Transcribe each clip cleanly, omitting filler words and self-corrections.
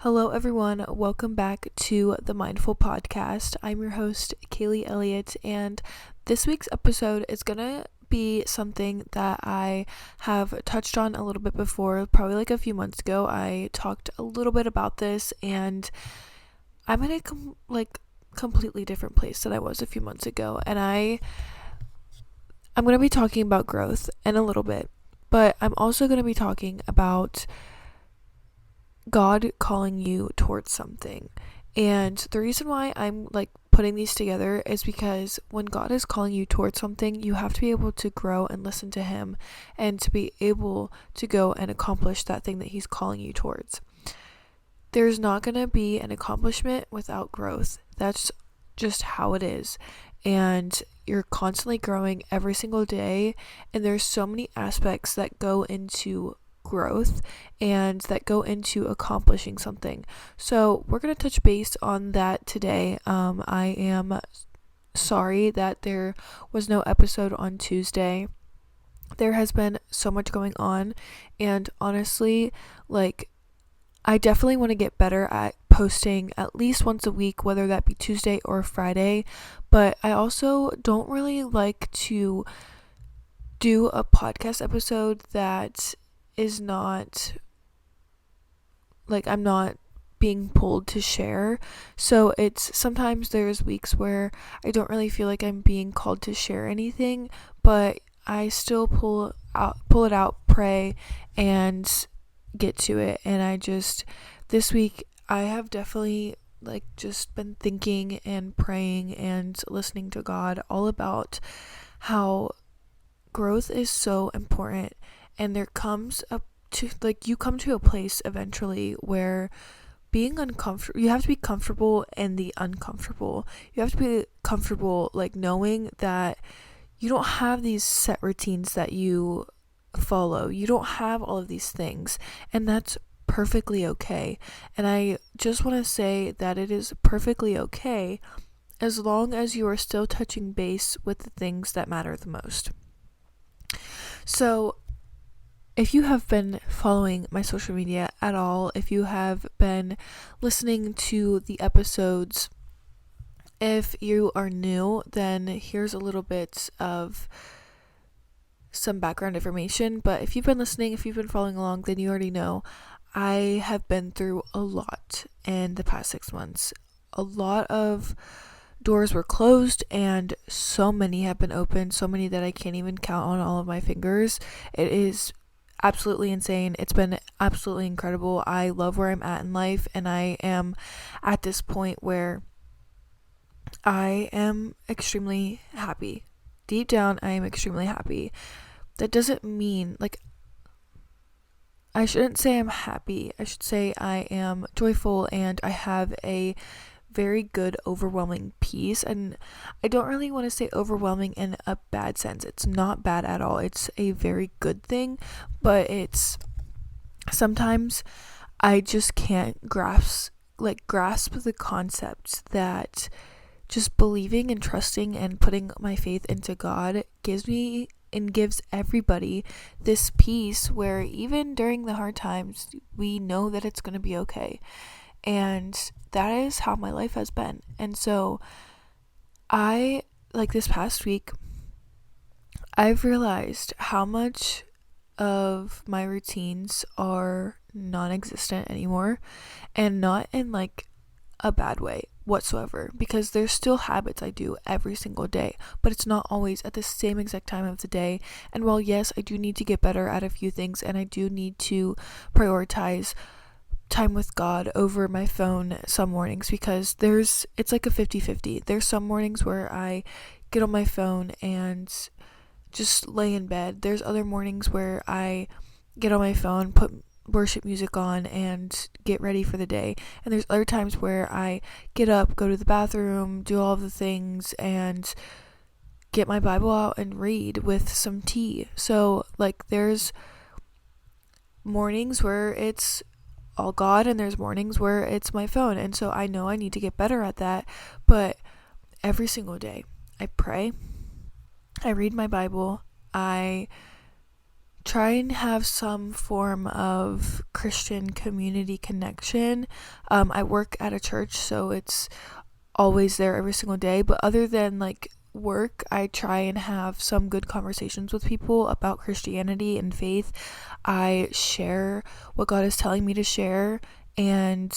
Hello, everyone. Welcome back to the Mindful Podcast. I'm your host, Kaylee Elliott, and this week's episode is going to be something that I have touched on a little bit before, probably like a few months ago. I talked a little bit about this, and I'm in a completely different place than I was a few months ago, and I'm going to be talking about growth in a little bit, but I'm also going to be talking about God calling you towards something. And the reason why I'm putting these together is because when God is calling you towards something, you have to be able to grow and listen to Him and to be able to go and accomplish that thing that He's calling you towards. There's not going to be an accomplishment without growth. That's just how it is. And you're constantly growing every single day, and there's so many aspects that go into growth and that go into accomplishing something. So we're going to touch base on that today. I am sorry that there was no episode on Tuesday. There has been so much going on, and honestly, I definitely want to get better at posting at least once a week, whether that be Tuesday or Friday, but I also don't really like to do a podcast episode that is not I'm not being pulled to share. So it's sometimes there's weeks where I don't really feel like I'm being called to share anything, but I still pull it out, pray, and get to it. And this week I have definitely just been thinking and praying and listening to God all about how growth is so important. And there comes you come to a place eventually where being uncomfortable, you have to be comfortable in the uncomfortable. You have to be comfortable knowing that you don't have these set routines that you follow. You don't have all of these things, and that's perfectly okay. And I just want to say that it is perfectly okay as long as you are still touching base with the things that matter the most. So if you have been following my social media at all, if you have been listening to the episodes, if you are new, then here's a little bit of some background information. But if you've been listening, if you've been following along, then you already know I have been through a lot in the past 6 months. A lot of doors were closed and so many have been opened, so many that I can't even count on all of my fingers. It is absolutely insane. It's been absolutely incredible. I love where I'm at in life, and I am at this point where I am extremely happy. Deep down, I am extremely happy. That doesn't mean I shouldn't say I'm happy. I should say I am joyful, and I have a very good overwhelming peace. And I don't really want to say overwhelming in a bad sense. It's not bad at all. It's a very good thing, but it's sometimes I just can't grasp the concept that just believing and trusting and putting my faith into God gives me and gives everybody this peace where even during the hard times we know that it's going to be okay. And that is how my life has been. And so I, this past week, I've realized how much of my routines are non-existent anymore, and not in a bad way whatsoever, because there's still habits I do every single day, but it's not always at the same exact time of the day. And while yes, I do need to get better at a few things, and I do need to prioritize time with God over my phone some mornings, because it's like a 50-50. There's some mornings where I get on my phone and just lay in bed. There's other mornings where I get on my phone, put worship music on, and get ready for the day. And there's other times where I get up, go to the bathroom, do all of the things, and get my Bible out and read with some tea. So there's mornings where it's all God, and there's mornings where it's my phone. And so I know I need to get better at that. But every single day I pray, I read my Bible, I try and have some form of Christian community connection. I work at a church, so it's always there every single day, but other than like work, I try and have some good conversations with people about Christianity and faith. I share what God is telling me to share, and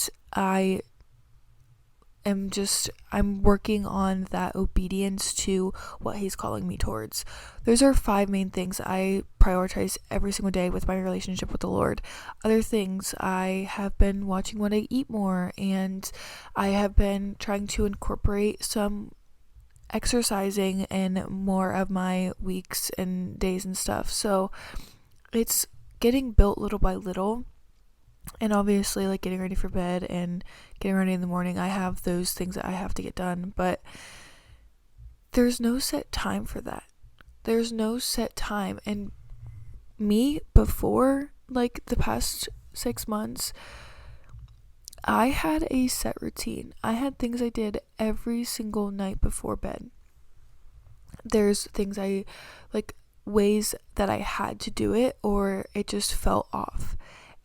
I'm working on that obedience to what he's calling me towards. Those are 5 main things I prioritize every single day with my relationship with the Lord. Other things, I have been watching what I eat more, and I have been trying to incorporate some exercising in more of my weeks and days and stuff. So it's getting built little by little. And obviously, like getting ready for bed and getting ready in the morning, I have those things that I have to get done, but there's no set time for that. There's no set time. And me, before like the past 6 months, I had a set routine. I had things I did every single night before bed. There's things ways that I had to do it, or it just fell off.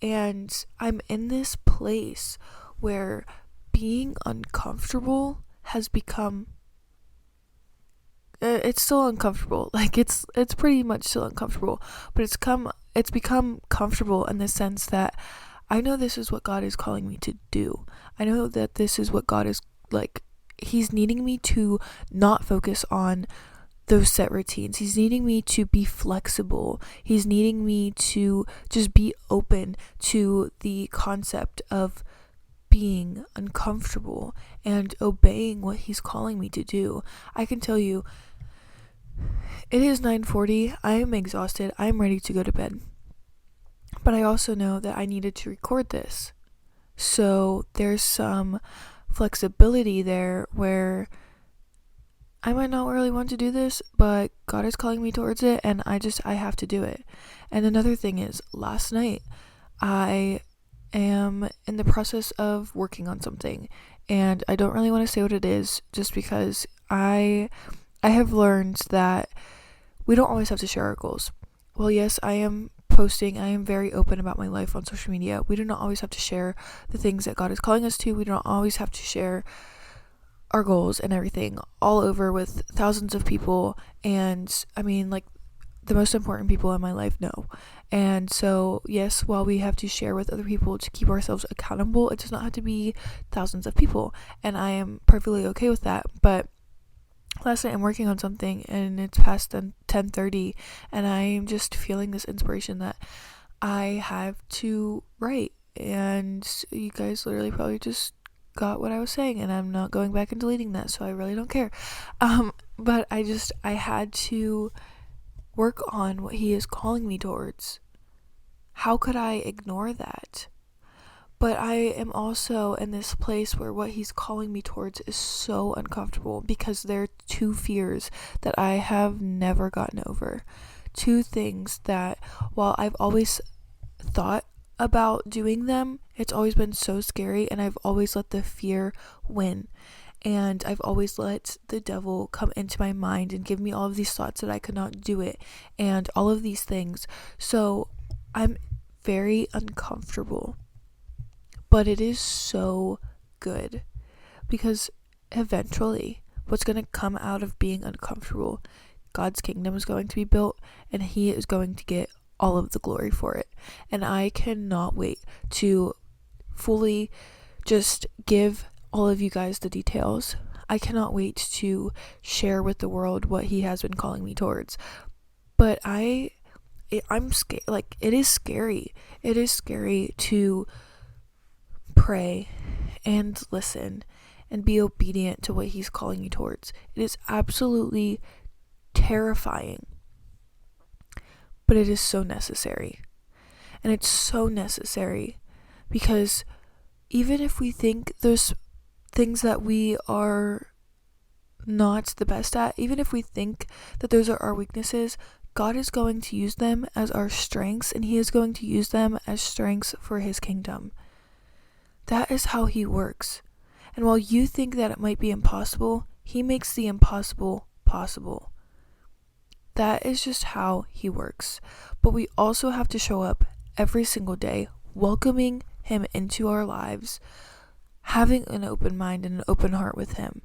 And I'm in this place where being uncomfortable has become, it's still uncomfortable. Like it's pretty much still uncomfortable, but it's become comfortable in the sense that I know this is what God is calling me to do. I know that this is what God is like, he's needing me to not focus on those set routines. He's needing me to be flexible. He's needing me to just be open to the concept of being uncomfortable and obeying what he's calling me to do. I can tell you, it is 9:40. I am exhausted. I am ready to go to bed. But I also know that I needed to record this. So there's some flexibility there where I might not really want to do this, but God is calling me towards it, and I have to do it. And another thing is, last night, I am in the process of working on something, and I don't really want to say what it is, just because I have learned that we don't always have to share our goals. Well, yes, I am very open about my life on social media. We do not always have to share the things that God is calling us to. We do not always have to share our goals and everything all over with thousands of people. And I mean, like, the most important people in my life know. And so, yes, while we have to share with other people to keep ourselves accountable, it does not have to be thousands of people. And I am perfectly okay with that. But last night I'm working on something, and it's past 10:30, and I'm just feeling this inspiration that I have to write. And you guys literally probably just got what I was saying, and I'm not going back and deleting that, so I really don't care. But I had to work on what he is calling me towards. How could I ignore that? But I am also in this place where what he's calling me towards is so uncomfortable, because there are 2 fears that I have never gotten over. 2 things that, while I've always thought about doing them, it's always been so scary, and I've always let the fear win. And I've always let the devil come into my mind and give me all of these thoughts that I could not do it, and all of these things. So I'm very uncomfortable. But it is so good, because eventually what's going to come out of being uncomfortable, God's kingdom is going to be built, and he is going to get all of the glory for it. And I cannot wait to fully just give all of you guys the details. I cannot wait to share with the world what he has been calling me towards. But I'm scared. Like, it is scary. It is scary to pray and listen and be obedient to what he's calling you towards. It is absolutely terrifying, but it is so necessary. And it's so necessary because even if we think there's things that we are not the best at, even if we think that those are our weaknesses, God is going to use them as our strengths, and he is going to use them as strengths for his kingdom. That is how he works. And while you think that it might be impossible, he makes the impossible possible. That is just how he works. But we also have to show up every single day, welcoming him into our lives, having an open mind and an open heart with him,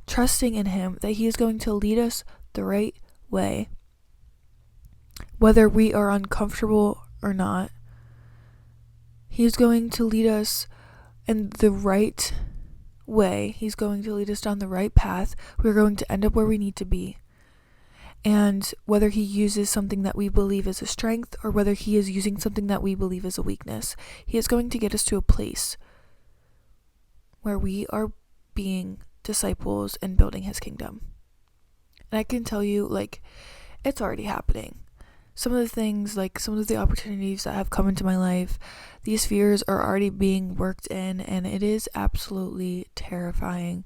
trusting in him that he is going to lead us the right way, whether we are uncomfortable or not. He is going to lead us in the right way. He's going to lead us down the right path. We're going to end up where we need to be. And whether he uses something that we believe is a strength or whether he is using something that we believe is a weakness, he is going to get us to a place where we are being disciples and building his kingdom. And I can tell you, it's already happening. Some of the things, some of the opportunities that have come into my life, these fears are already being worked in, and it is absolutely terrifying.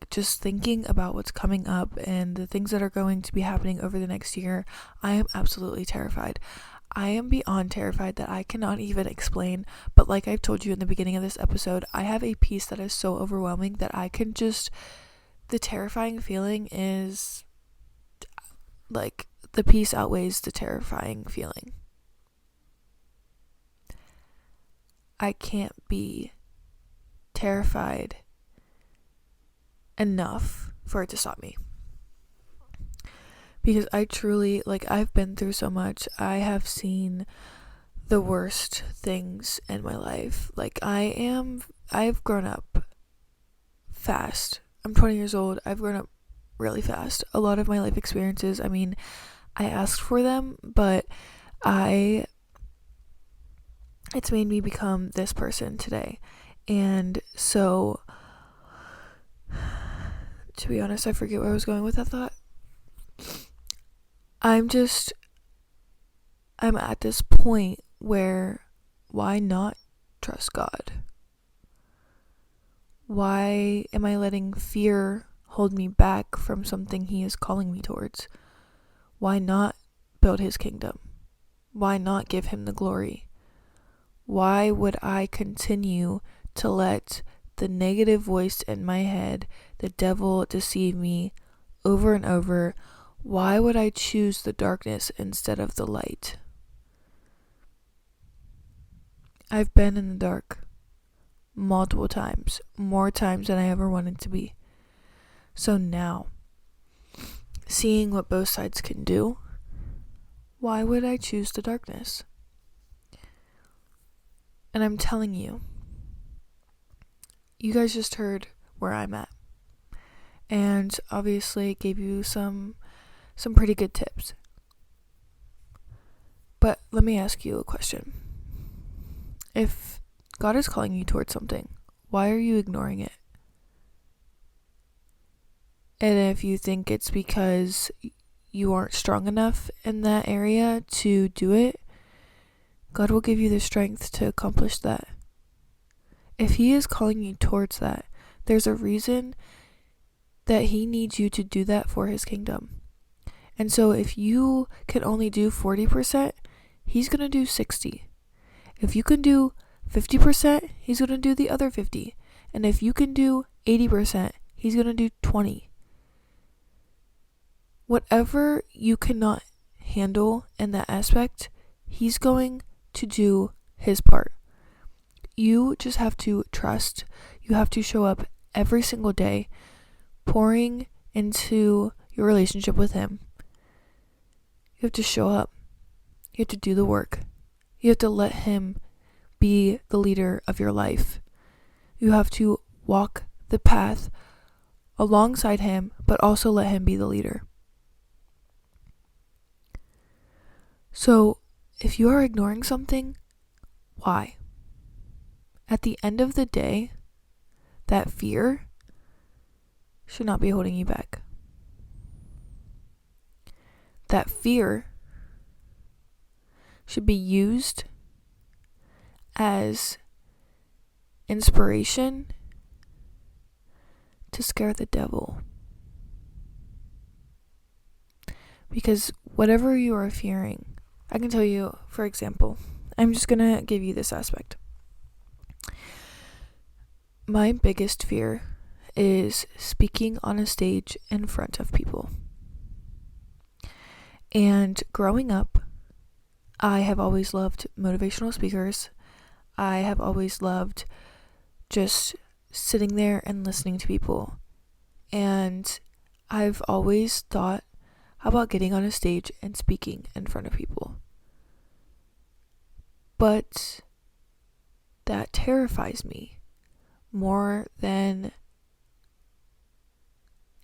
Just thinking about what's coming up and the things that are going to be happening over the next year, I am absolutely terrified. I am beyond terrified that I cannot even explain, but like I've told you in the beginning of this episode, I have a peace that is so overwhelming that the terrifying feeling is, the peace outweighs the terrifying feeling. I can't be terrified enough for it to stop me. Because I truly, I've been through so much. I have seen the worst things in my life. I've grown up fast. I'm 20 years old. I've grown up really fast. A lot of my life experiences, I asked for them, but it's made me become this person today. And so, to be honest, I forget where I was going with that thought. I'm at this point where, why not trust God? Why am I letting fear hold me back from something he is calling me towards? Why not build his kingdom? Why not give him the glory? Why would I continue to let the negative voice in my head, the devil, deceive me over and over? Why would I choose the darkness instead of the light? I've been in the dark multiple times, more times than I ever wanted to be. So now, seeing what both sides can do, why would I choose the darkness? And I'm telling you, you guys just heard where I'm at. And obviously gave you some pretty good tips. But let me ask you a question. If God is calling you towards something, why are you ignoring it? And if you think it's because you aren't strong enough in that area to do it, God will give you the strength to accomplish that. If he is calling you towards that, there's a reason that he needs you to do that for his kingdom. And so if you can only do 40%, he's going to do 60. If you can do 50%, he's going to do the other 50. And if you can do 80%, he's going to do 20. Whatever you cannot handle in that aspect, he's going to do his part. You just have to trust. You have to show up every single day, pouring into your relationship with him. You have to show up. You have to do the work. You have to let him be the leader of your life. You have to walk the path alongside him, but also let him be the leader. So, if you are ignoring something, why? At the end of the day, that fear should not be holding you back. That fear should be used as inspiration to scare the devil. Because whatever you are fearing, I can tell you, for example, I'm just going to give you this aspect. My biggest fear is speaking on a stage in front of people. And growing up, I have always loved motivational speakers. I have always loved just sitting there and listening to people. And I've always thought, how about getting on a stage and speaking in front of people? But that terrifies me more than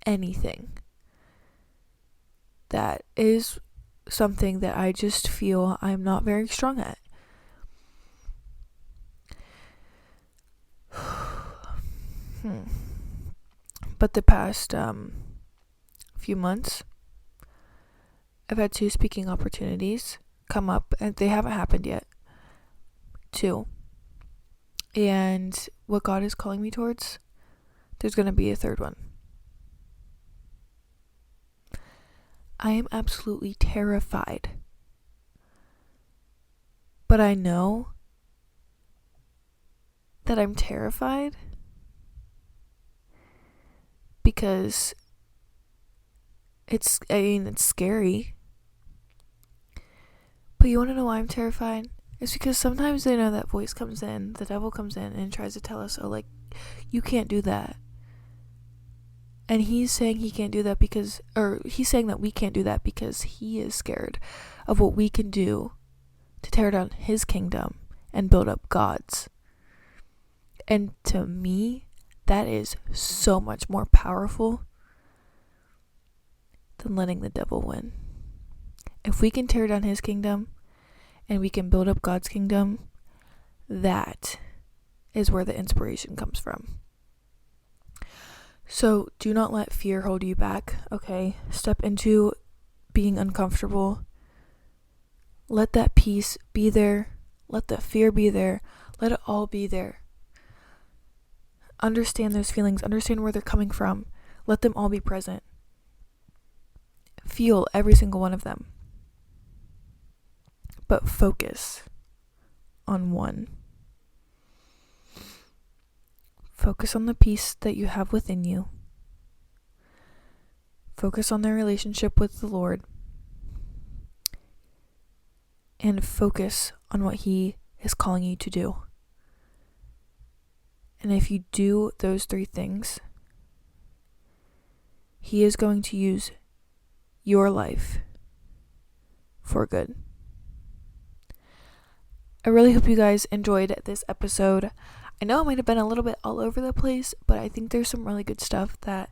anything. That is something that I just feel I'm not very strong at. But the past few months, I've had 2 speaking opportunities come up, and they haven't happened yet. 2. And what God is calling me towards, there's going to be a 3rd one. I am absolutely terrified. But I know that I'm terrified because it's scary. But you want to know why I'm terrified? It's because sometimes I know that voice comes in, the devil comes in and tries to tell us, oh, like, you can't do that. And he's saying he can't do that he's saying that we can't do that because he is scared of what we can do to tear down his kingdom and build up God's. And to me, that is so much more powerful than letting the devil win. If we can tear down his kingdom and we can build up God's kingdom, that is where the inspiration comes from. So do not let fear hold you back, okay? Step into being uncomfortable. Let that peace be there. Let the fear be there. Let it all be there. Understand those feelings. Understand where they're coming from. Let them all be present. Feel every single one of them. But focus on one. Focus on the peace that you have within you. Focus on their relationship with the Lord. And focus on what He is calling you to do. And if you do those 3 things, He is going to use your life for good. I really hope you guys enjoyed this episode. I know it might have been a little bit all over the place, but I think there's some really good stuff that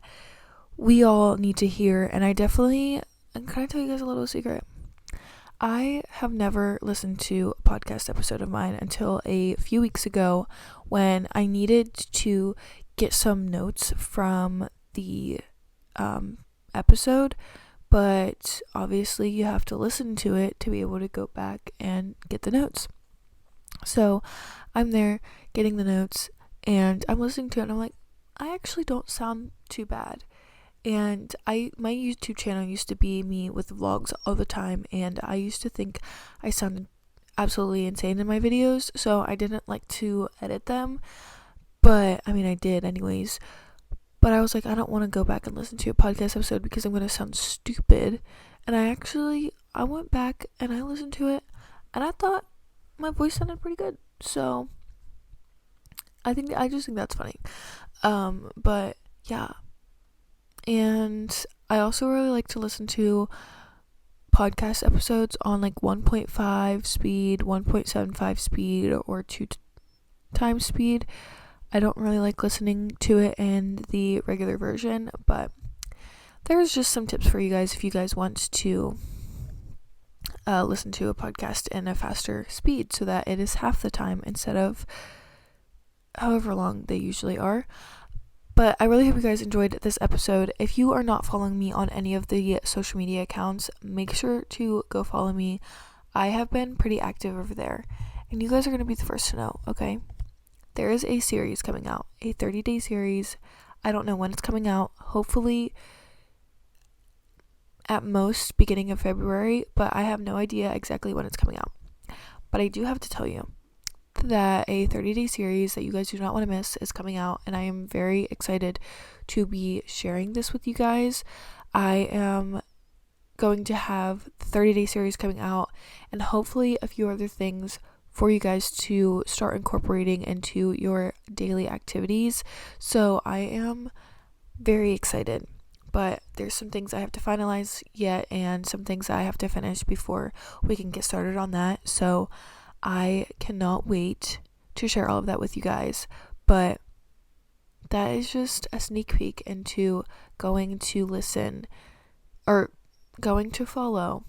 we all need to hear. And can I tell you guys a little secret? I have never listened to a podcast episode of mine until a few weeks ago when I needed to get some notes from the episode, but obviously you have to listen to it to be able to go back and get the notes. So I'm there getting the notes and I'm listening to it and I'm like, I actually don't sound too bad. And my YouTube channel used to be me with vlogs all the time, and I used to think I sounded absolutely insane in my videos, so I didn't like to edit them. But I did anyways. But I was like, I don't want to go back and listen to a podcast episode because I'm going to sound stupid. And I went back and I listened to it and I thought my voice sounded pretty good. So I just think that's funny. But yeah. And I also really like to listen to podcast episodes on like 1.5 speed, 1.75 speed, or 2 times speed. I don't really like listening to it in the regular version, but there's just some tips for you guys if you guys want to listen to a podcast in a faster speed so that it is half the time instead of however long they usually are. But I really hope you guys enjoyed this episode. If you are not following me on any of the social media accounts, make sure to go follow me. I have been pretty active over there, and you guys are going to be the first to know, okay? There is a series coming out, a 30-day series. I don't know when it's coming out. Hopefully, at most, beginning of February, but I have no idea exactly when it's coming out. But I do have to tell you that a 30-day series that you guys do not want to miss is coming out, and I am very excited to be sharing this with you guys. I am going to have the 30-day series coming out, and hopefully a few other things for you guys to start incorporating into your daily activities. So I am very excited, but there's some things I have to finalize yet and some things I have to finish before we can get started on that. So I cannot wait to share all of that with you guys. But that is just a sneak peek into going to listen or going to follow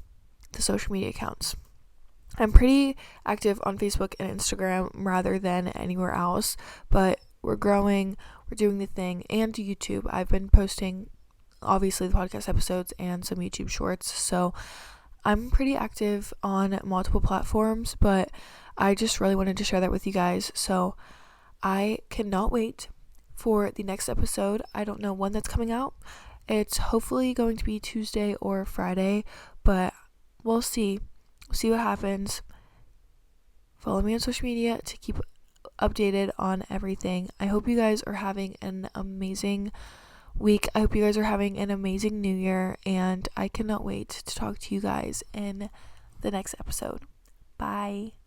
the social media accounts. I'm pretty active on Facebook and Instagram rather than anywhere else, but we're growing, we're doing the thing, and YouTube. I've been posting, obviously, the podcast episodes and some YouTube shorts, so I'm pretty active on multiple platforms, but I just really wanted to share that with you guys, so I cannot wait for the next episode. I don't know when that's coming out. It's hopefully going to be Tuesday or Friday, but we'll see. See what happens. Follow me on social media to keep updated on everything. I hope you guys are having an amazing week. I hope you guys are having an amazing new year, and I cannot wait to talk to you guys in the next episode. Bye.